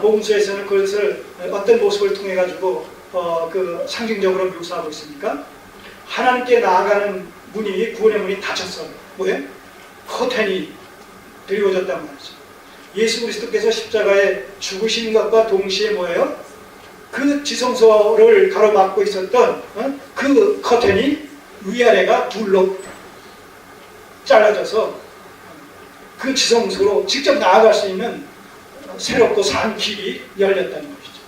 복음서에서는 그것을 어떤 모습을 통해 가지고 그 상징적으로 묘사하고 있습니까? 하나님께 나아가는 문이, 구원의 문이 닫혔어. 뭐예요? 커튼이 드리워졌단 말이죠. 예수 그리스도께서 십자가에 죽으신 것과 동시에 뭐예요? 그 지성소를 가로막고 있었던 그 커튼이 위아래가 둘로 잘라져서 그 지성소로 직접 나아갈 수 있는 새롭고 산 길이 열렸다는 것이죠.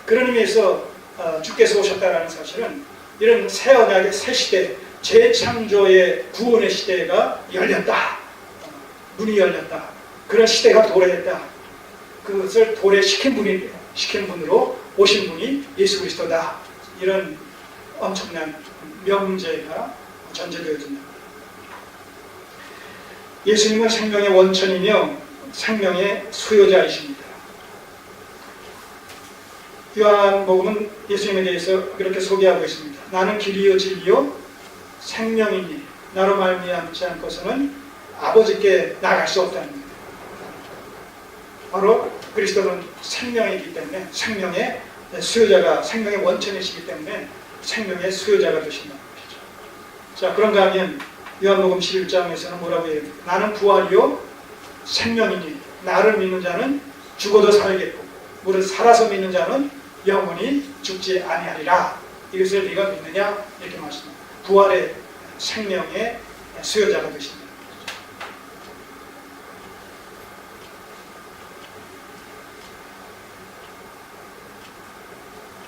그런 의미에서 주께서 오셨다는 사실은 이런 새 언약의 새 시대, 재창조의 구원의 시대가 열렸다. 문이 열렸다. 그런 시대가 도래했다. 그것을 도래시킨 분이, 시킨 분으로 오신 분이 예수 그리스도다. 이런 엄청난 명제가 전제되어진다. 예수님은 생명의 원천이며 생명의 수요자이십니다. 요한복음은 예수님에 대해서 이렇게 소개하고 있습니다. 나는 길이요 진리요 생명이니 나로 말미암지 않고서는 아버지께 나갈 수 없다는 겁니다. 바로 그리스도는 생명이기 때문에 생명의 수요자가, 생명의 원천이시기 때문에 생명의 수요자가 되신다는 것이죠. 자, 그런가 하면 요한복음 11장에서는 뭐라고 해요? 나는 부활이요 생명이니 나를 믿는 자는 죽어도 살겠고 무릇 살아서 믿는 자는 영원히 죽지 아니하리라. 이것을 네가 믿느냐? 이렇게 말씀합니다. 부활의 생명의 수요자가 되신다.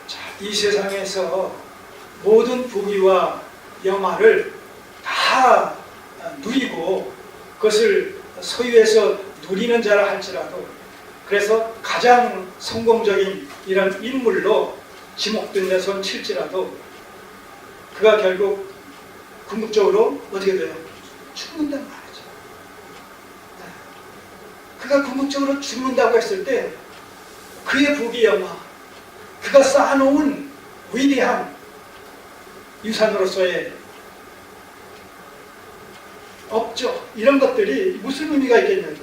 자, 이 세상에서 모든 부귀와 영화를 다 누리고 그것을 소유해서 누리는 자라 할지라도, 그래서 가장 성공적인 이런 인물로 지목된 손 칠지라도 그가 결국 궁극적으로 어떻게 돼요? 죽는단 말이죠. 그가 궁극적으로 죽는다고 했을 때 그의 부귀 영화, 그가 쌓아놓은 위대한 유산으로서의 업적, 이런 것들이 무슨 의미가 있겠냐고.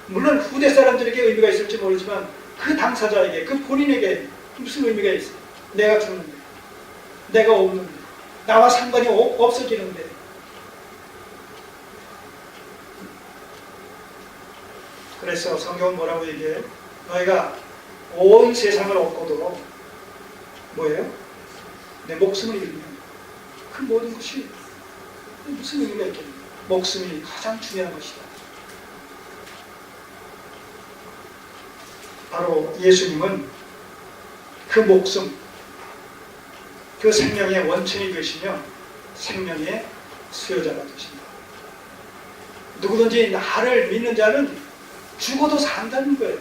물론 후대 사람들에게 의미가 있을지 모르지만 그 당사자에게, 그 본인에게 무슨 의미가 있어요? 내가 죽는데, 내가 없는데, 나와 상관이 없어지는데. 그래서 성경은 뭐라고 얘기해요? 너희가 온 세상을 얻고도 뭐예요? 내 목숨을 잃으면 그 모든 것이 무슨 의미가 있겠냐? 목숨이 가장 중요한 것이다. 바로 예수님은 그 목숨, 그 생명의 원천이 되시며 생명의 수요자가 되신다. 누구든지 나를 믿는 자는 죽어도 산다는 거예요.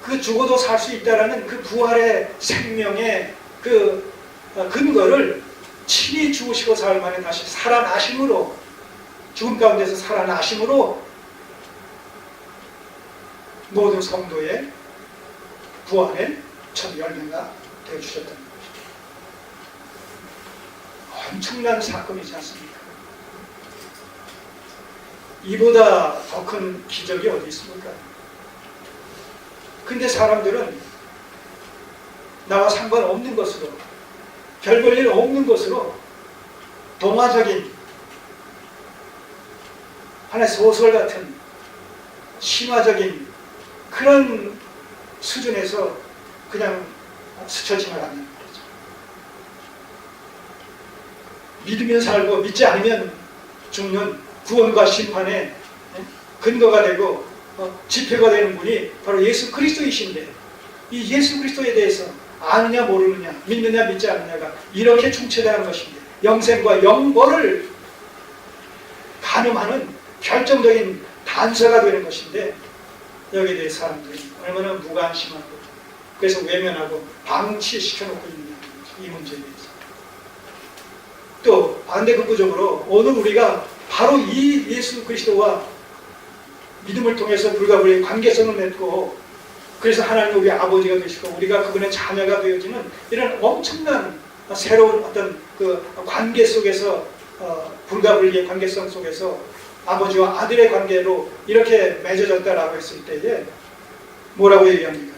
그 죽어도 살 수 있다라는 그 부활의 생명의 그 근거를 친히 죽으시고 사흘 만에 다시 살아나심으로, 죽음 가운데서 살아나심으로 모든 성도의 부활의 첫 열매가 되어주셨다는 것이죠. 엄청난 사건이지 않습니까? 이보다 더 큰 기적이 어디 있습니까? 근데 사람들은 나와 상관없는 것으로, 별 볼 일 없는 것으로 동화적인 하나의 소설 같은 신화적인 그런 수준에서 그냥 스쳐 지나가는 거죠. 믿으면 살고 믿지 않으면 죽는 구원과 심판의 근거가 되고 지표가 되는 분이 바로 예수 그리스도이신데, 이 예수 그리스도에 대해서 아느냐 모르느냐, 믿느냐 믿지 않느냐가 이렇게 중체되는 것인데, 영생과 영벌을 가늠하는 결정적인 단서가 되는 것인데, 여기에 대해 사람들이 얼마나 무관심하고 그래서 외면하고 방치시켜놓고 있느냐, 이 문제에 대해서. 또 반대극부적으로 오늘 우리가 바로 이 예수 그리스도와 믿음을 통해서 불가분의 관계성을 맺고, 그래서 하나님 우리 아버지가 되시고 우리가 그분의 자녀가 되어지는 이런 엄청난 새로운 어떤 그 관계 속에서, 불가분리의 관계성 속에서 아버지와 아들의 관계로 이렇게 맺어졌다라고 했을 때에 뭐라고 얘기합니까?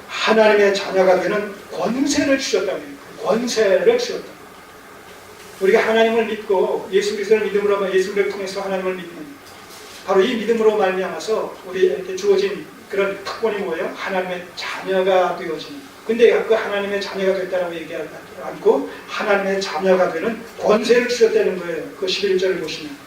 하나님의 자녀가 되는 권세를 주셨다고 해요. 권세를 주셨다. 우리가 하나님을 믿고 예수 그리스도를 믿음으로 예수를 통해서 하나님을 믿는 바로 이 믿음으로 말미암아서 우리에게 주어진 그런 특권이 뭐예요? 하나님의 자녀가 되어지는. 근데 그 하나님의 자녀가 됐다고 얘기하지 않고 하나님의 자녀가 되는 권세를 주셨다는 거예요. 그 11절을 보시면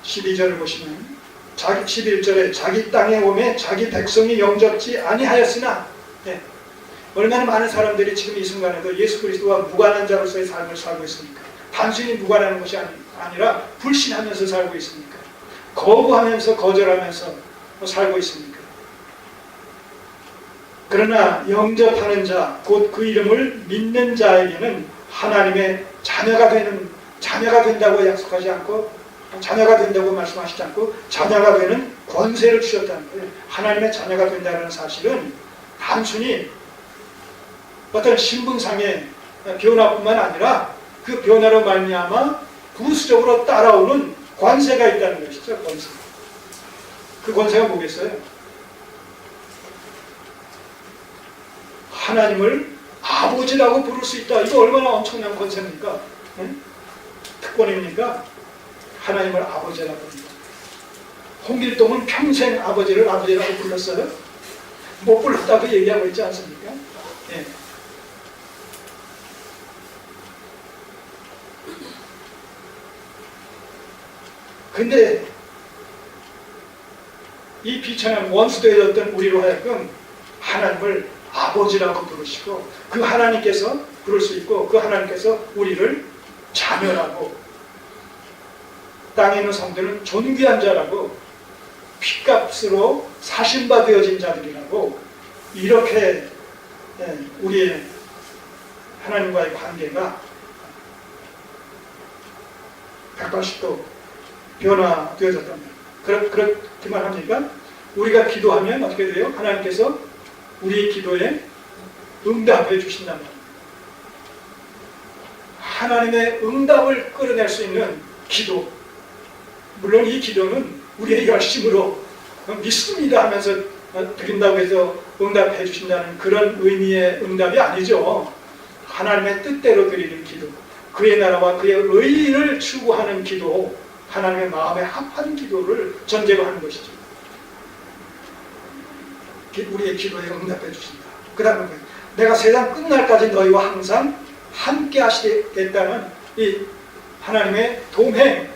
12절을 보시면 11절에 자기 땅에 오매 자기 백성이 영접지 아니하였으나 네. 얼마나 많은 사람들이 지금 이 순간에도 예수 그리스도와 무관한 자로서의 삶을 살고 있습니까? 단순히 무관한 것이 아니라 불신하면서 살고 있습니까? 거부하면서 거절하면서 살고 있습니까? 그러나 영접하는 자, 곧 그 이름을 믿는 자에게는 하나님의 자녀가 된다고 약속하지 않고 자녀가 된다고 말씀하시지 않고 자녀가 되는 권세를 주셨다는 거예요. 하나님의 자녀가 된다는 사실은 단순히 어떤 신분상의 변화뿐만 아니라 그 변화로 말미암아 부수적으로 따라오는 권세가 있다는 것이죠. 권세. 그 권세가 뭐겠어요? 하나님을 아버지라고 부를 수 있다. 이거 얼마나 엄청난 권세입니까? 응? 특권입니까? 하나님을 아버지라고 부른다. 홍길동은 평생 아버지를 아버지라고 불렀어요? 못 불렀다고 얘기하고 있지 않습니까? 예. 근데 이 비천한 원수되어졌던 우리로 하여금 하나님을 아버지라고 부르시고 그 하나님께서 부를 수 있고 그 하나님께서 우리를 자녀라고 땅에 있는 성들은 존귀한 자라고 핏값으로 사신바 되어진 자들이라고 이렇게 우리의 하나님과의 관계가 180도 변화되어졌답니다. 그렇게만 합니까? 우리가 기도하면 어떻게 돼요? 하나님께서 우리의 기도에 응답해 주신단 말입니다. 하나님의 응답을 끌어낼 수 있는 기도. 물론 이 기도는 우리의 열심으로 믿습니다 하면서 드린다고 해서 응답해 주신다는 그런 의미의 응답이 아니죠. 하나님의 뜻대로 드리는 기도. 그의 나라와 그의 의를 추구하는 기도. 하나님의 마음에 합한 기도를 전제로 하는 것이죠. 우리의 기도에 응답해 주신다. 그 다음에 내가 세상 끝날까지 너희와 항상 함께 하시겠다는 이 하나님의 동행.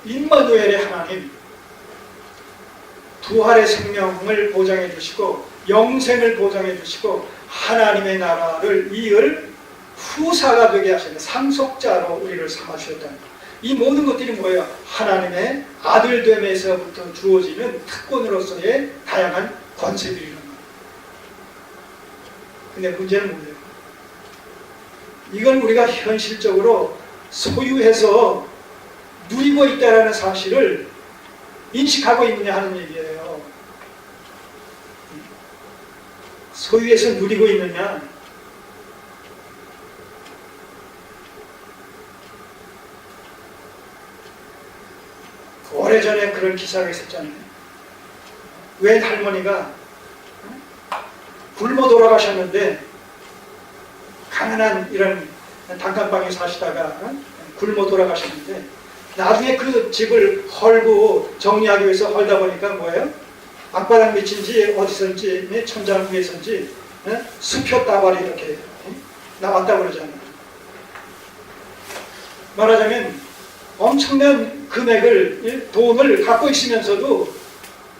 임마누엘의 하나님, 부활의 생명을 보장해 주시고 영생을 보장해 주시고 하나님의 나라를 이을 후사가 되게 하시는 상속자로 우리를 삼아주셨다. 이 모든 것들이 뭐예요? 하나님의 아들됨에서부터 주어지는 특권으로서의 다양한 권세들이란 말이에요. 근데 문제는 뭐예요? 이건 우리가 현실적으로 소유해서 누리고 있다는 사실을 인식하고 있느냐 하는 얘기예요. 소유해서 누리고 있느냐? 오래전에 그런 기사가 있었잖아요. 웬 할머니가 굶어 돌아가셨는데 가난한 이런 단칸방에 사시다가 굶어 돌아가셨는데 나중에 그 집을 헐고 정리하기 위해서 헐다 보니까 뭐예요? 앞바닥 밑인지 어디선지 천장 위에선지 수표 따발이 이렇게 나왔다고 그러잖아요. 말하자면 엄청난 금액을 돈을 갖고 있으면서도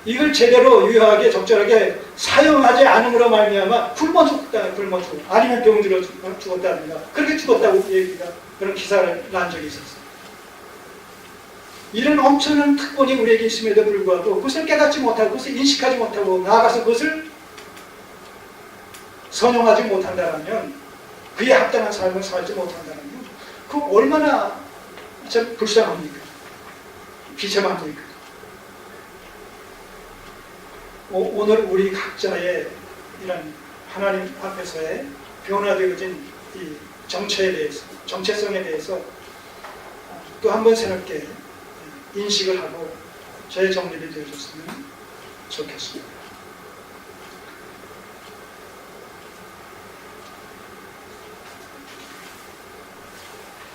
이걸 제대로 유효하게 적절하게 사용하지 않음으로 말미암아 굶어 죽었다, 아니면 병들어 죽었다든가 그렇게 죽었다고 얘기가 그런 기사를 난 적이 있었어요. 이런 엄청난 특권이 우리에게 있음에도 불구하고 그것을 깨닫지 못하고 그것을 인식하지 못하고 나아가서 그것을 선용하지 못한다면 그에 합당한 삶을 살지 못한다면 그 얼마나 참 불쌍합니까? 비참합니까? 오늘 우리 각자의 이런 하나님 앞에서의 변화되어진 이 정체에 대해서, 정체성에 대해서 또 한 번 새롭게 인식을 하고 재정립이 되어졌으면 좋겠습니다.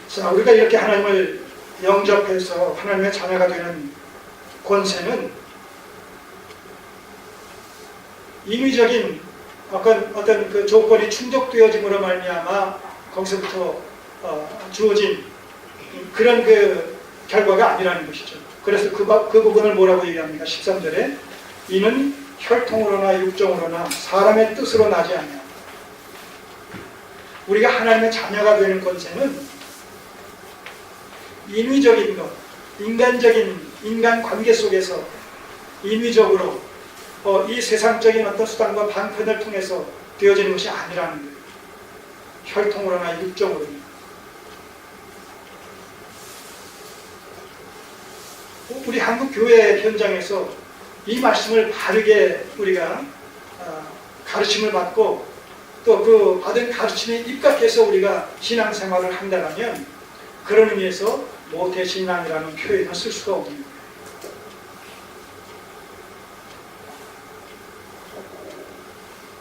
자, 우리가 이렇게 하나님을 영접해서 하나님의 자녀가 되는 권세는 인위적인 어떤 그 조건이 충족되어짐으로 말미암아 거기서부터 주어진 그런 그 결과가 아니라는 것이죠. 그래서 그 부분을 뭐라고 얘기합니까? 13절에 이는 혈통으로나 육종으로나 사람의 뜻으로 나지 않냐. 우리가 하나님의 자녀가 되는 권세는 인위적인 것, 인간적인 인간 관계 속에서 인위적으로 이 세상적인 어떤 수단과 방편을 통해서 되어지는 것이 아니라는 거예요. 혈통으로나 육종으로나. 우리 한국 교회 현장에서 이 말씀을 바르게 우리가 가르침을 받고 또 그 받은 가르침에 입각해서 우리가 신앙생활을 한다면 그런 의미에서 모태신앙이라는 표현을 쓸 수가 없는 거예요.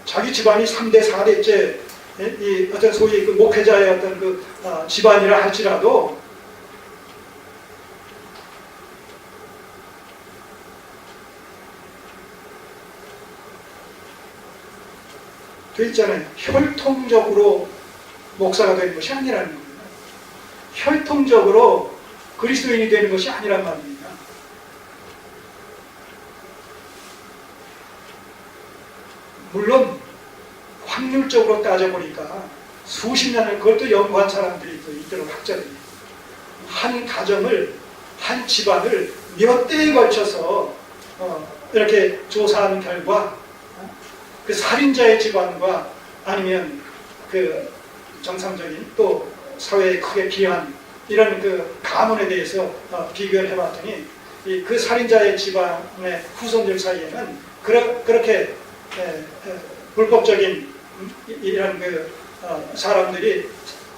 자기 집안이 3대, 4대째 이 어떤 소위 그 목회자의 어떤 그 집안이라 할지라도 돼 있잖아요. 혈통적으로 목사가 되는 것이 아니라는 겁니다. 혈통적으로 그리스도인이 되는 것이 아니란 말입니다. 물론 확률적으로 따져보니까 수십 년을 그것도 연구한 사람들이 또 있도록 학자들이 한 가정을, 한 집안을 몇 대에 걸쳐서 이렇게 조사한 결과 그 살인자의 집안과 아니면 그 정상적인 또 사회에 크게 비한 이런 그 가문에 대해서 비교를 해봤더니 그 살인자의 집안의 후손들 사이에는 그렇게 불법적인 이런 그 사람들이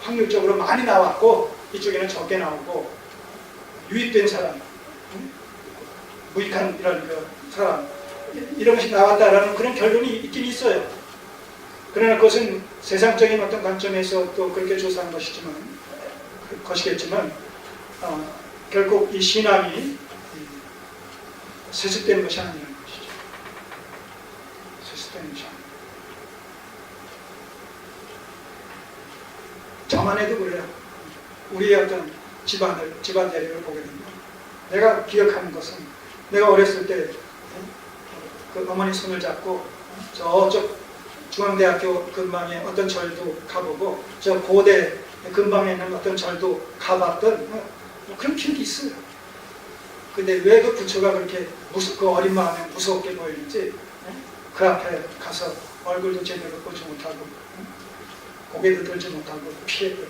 확률적으로 많이 나왔고 이쪽에는 적게 나오고 유입된 사람, 무익한 이런 그 사람 이런 것이 나왔다라는 그런 결론이 있긴 있어요. 그러나 그것은 세상적인 어떤 관점에서 또 그렇게 조사한 것이겠지만 결국 이 신앙이 세습되는 것이 아니라는 것이죠. 세습되는 것이 아니라. 저만 해도 그래요. 우리의 어떤 집안 대립을 보게 됩니다. 내가 기억하는 것은 내가 어렸을 때 그 어머니 손을 잡고 저쪽 중앙대학교 근방에 어떤 절도 가보고 저 고대 근방에 있는 어떤 절도 가봤던 그런 기억이 있어요. 근데 왜 그 부처가 그렇게 그 어린 마음에 무섭게 보이는지 그 앞에 가서 얼굴도 제대로 보지 못하고 고개도 들지 못하고 피했던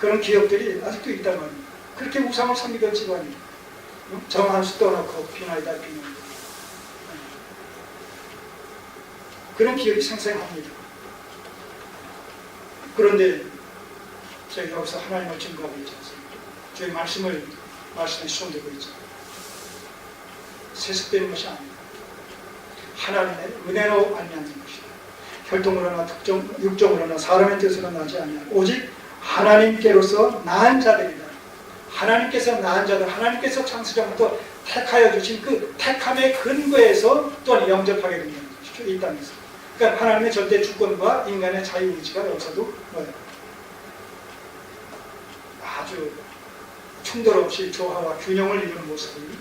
그런 기억들이 아직도 있단 말이에요. 그렇게 우상을 섬기던 집안이 정한수 떠놓고 비나이다 비나이다 그런 기억이 생생합니다. 그런데 제가 여기서 하나님을 증거하고 있지 않습니까? 주의 말씀에 수용되고 있죠. 세습되는 것이 아닙니다. 하나님의 은혜로 말미암는 것이다. 혈통으로나 육종으로나 사람의 뜻으로 나지 아니하고 오직 하나님께로서 낳은 자들이다. 하나님께서 낳은 자들, 하나님께서 창세전부터 택하여 주신 그 택함의 근거에서 또한 영접하게 된다는 것이죠. 이 땅에서. 그러니까 하나님의 절대 주권과 인간의 자유의지가 여기서도 아주 충돌 없이 조화와 균형을 이루는 모습이